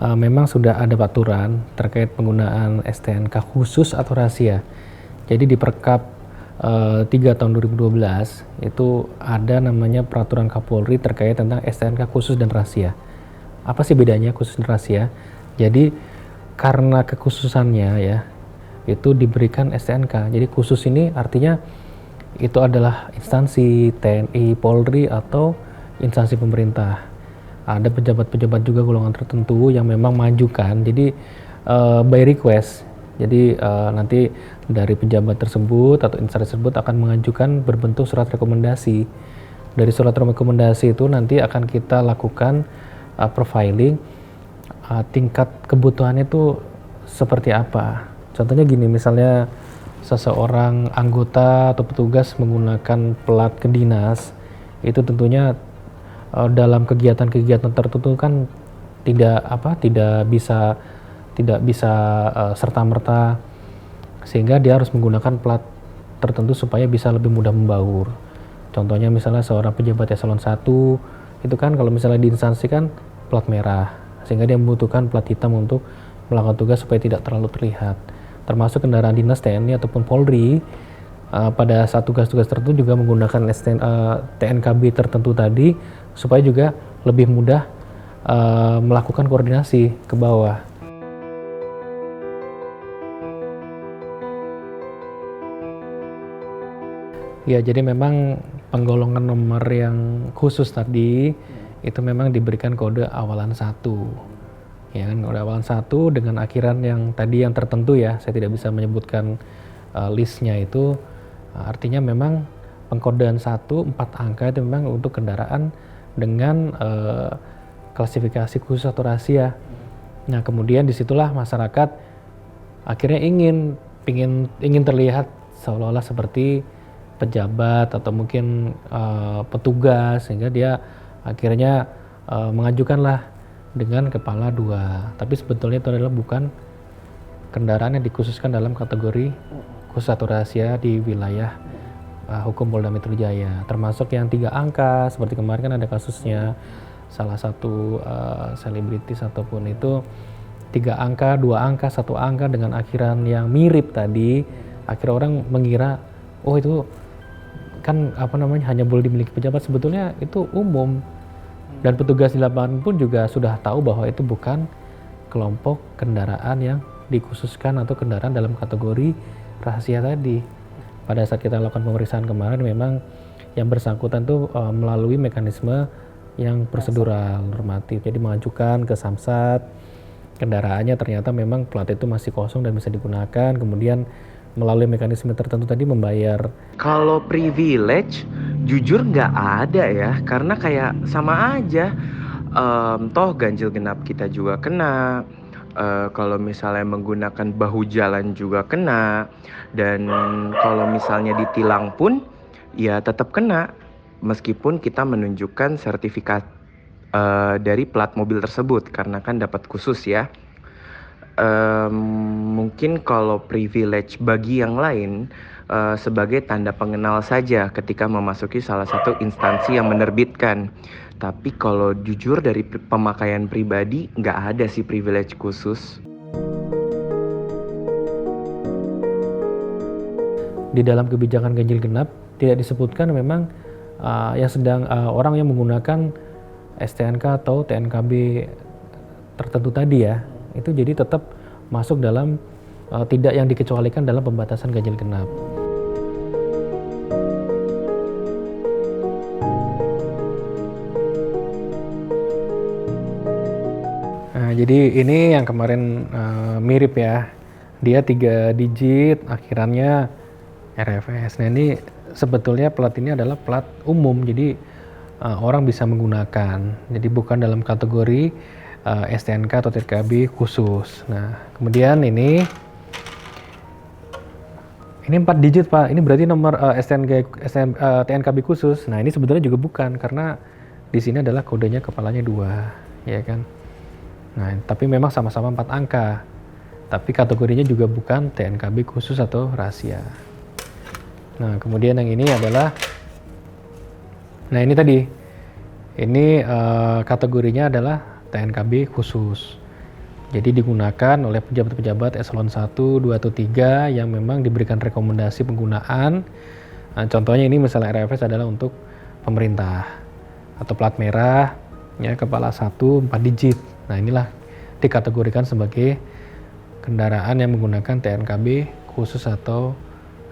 memang sudah ada aturan terkait penggunaan STNK khusus atau rahasia. Jadi di Perkap 3 tahun 2012 itu ada namanya peraturan Kapolri terkait tentang STNK khusus dan rahasia. Apa sih bedanya khusus dan rahasia? Jadi karena kekhususannya ya, itu diberikan STNK. Jadi khusus ini artinya itu adalah instansi TNI, Polri atau instansi pemerintah. Ada pejabat-pejabat juga golongan tertentu yang memang mengajukan, jadi by request. Jadi nanti dari pejabat tersebut atau instansi tersebut akan mengajukan berbentuk surat rekomendasi. Dari surat rekomendasi itu nanti akan kita lakukan profiling tingkat kebutuhannya itu seperti apa. Contohnya gini, misalnya seseorang anggota atau petugas menggunakan plat kedinas, itu tentunya dalam kegiatan-kegiatan tertentu kan tidak bisa serta-merta, sehingga dia harus menggunakan plat tertentu supaya bisa lebih mudah membaur. Contohnya misalnya seorang pejabat eselon 1 itu kan kalau misalnya di instansi kan plat merah, sehingga dia membutuhkan plat hitam untuk melakukan tugas supaya tidak terlalu terlihat. Termasuk kendaraan dinas TNI ataupun Polri pada saat tugas-tugas tertentu juga menggunakan TNKB tertentu tadi supaya juga lebih mudah melakukan koordinasi ke bawah. Ya, jadi memang penggolongan nomor yang khusus tadi itu memang diberikan kode awalan 1. Ya kan, kode awalan 1 dengan akhiran yang tadi yang tertentu ya, saya tidak bisa menyebutkan listnya itu. Artinya memang pengkodean 1 4 angka itu memang untuk kendaraan dengan klasifikasi khusus atau rahasia. Nah, kemudian disitulah masyarakat akhirnya ingin terlihat seolah-olah seperti pejabat atau mungkin petugas, sehingga dia akhirnya mengajukanlah dengan kepala 2. Tapi sebetulnya itu adalah bukan kendaraan yang dikhususkan dalam kategori khusus atau rahasia di wilayah hukum Polda Metro Jaya, termasuk yang 3 angka seperti kemarin kan ada kasusnya salah satu selebritis ataupun itu 3 angka, 2 angka, 1 angka dengan akhiran yang mirip tadi. Akhirnya orang mengira oh itu kan hanya boleh dimiliki pejabat, sebetulnya itu umum. Dan petugas di lapangan pun juga sudah tahu bahwa itu bukan kelompok kendaraan yang dikhususkan atau kendaraan dalam kategori rahasia tadi. Pada saat kita lakukan pemeriksaan kemarin memang yang bersangkutan tuh melalui mekanisme yang prosedural normatif. Jadi mengajukan ke Samsat, kendaraannya ternyata memang plat itu masih kosong dan bisa digunakan, kemudian melalui mekanisme tertentu tadi membayar. Kalau privilege jujur nggak ada ya, karena kayak sama aja. Toh ganjil genap kita juga kena, kalau misalnya menggunakan bahu jalan juga kena, dan kalau misalnya ditilang pun ya tetap kena meskipun kita menunjukkan sertifikat dari plat mobil tersebut karena kan dapat khusus ya. Mungkin kalau privilege bagi yang lain sebagai tanda pengenal saja ketika memasuki salah satu instansi yang menerbitkan. Tapi kalau jujur dari pemakaian pribadi nggak ada sih privilege khusus. Di dalam kebijakan ganjil genap tidak disebutkan memang yang sedang orang yang menggunakan STNK atau TNKB tertentu tadi ya, itu jadi tetap masuk dalam tidak yang dikecualikan dalam pembatasan ganjil genap. Nah, jadi ini yang kemarin mirip ya, dia 3 digit akhirannya RFS. Nah, ini sebetulnya plat ini adalah plat umum, jadi orang bisa menggunakan, jadi bukan dalam kategori STNK atau TNKB khusus. Nah, kemudian ini 4 digit Pak, ini berarti nomor TNKB khusus. Nah, ini sebetulnya juga bukan, karena di sini adalah kodenya kepalanya 2, ya kan. Nah, tapi memang sama-sama 4 angka, tapi kategorinya juga bukan TNKB khusus atau rahasia. Nah, kemudian yang ini adalah, nah ini tadi, ini kategorinya adalah TNKB khusus. Jadi digunakan oleh pejabat-pejabat eselon 1, 2, atau 3 yang memang diberikan rekomendasi penggunaan. Nah, contohnya ini misalnya RFS adalah untuk pemerintah atau plat merah ya, kepala 1 4 digit. Nah, inilah dikategorikan sebagai kendaraan yang menggunakan TNKB khusus atau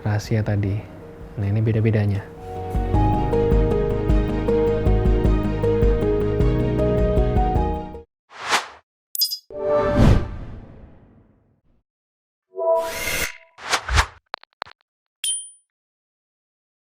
rahasia tadi. Nah, ini beda-bedanya.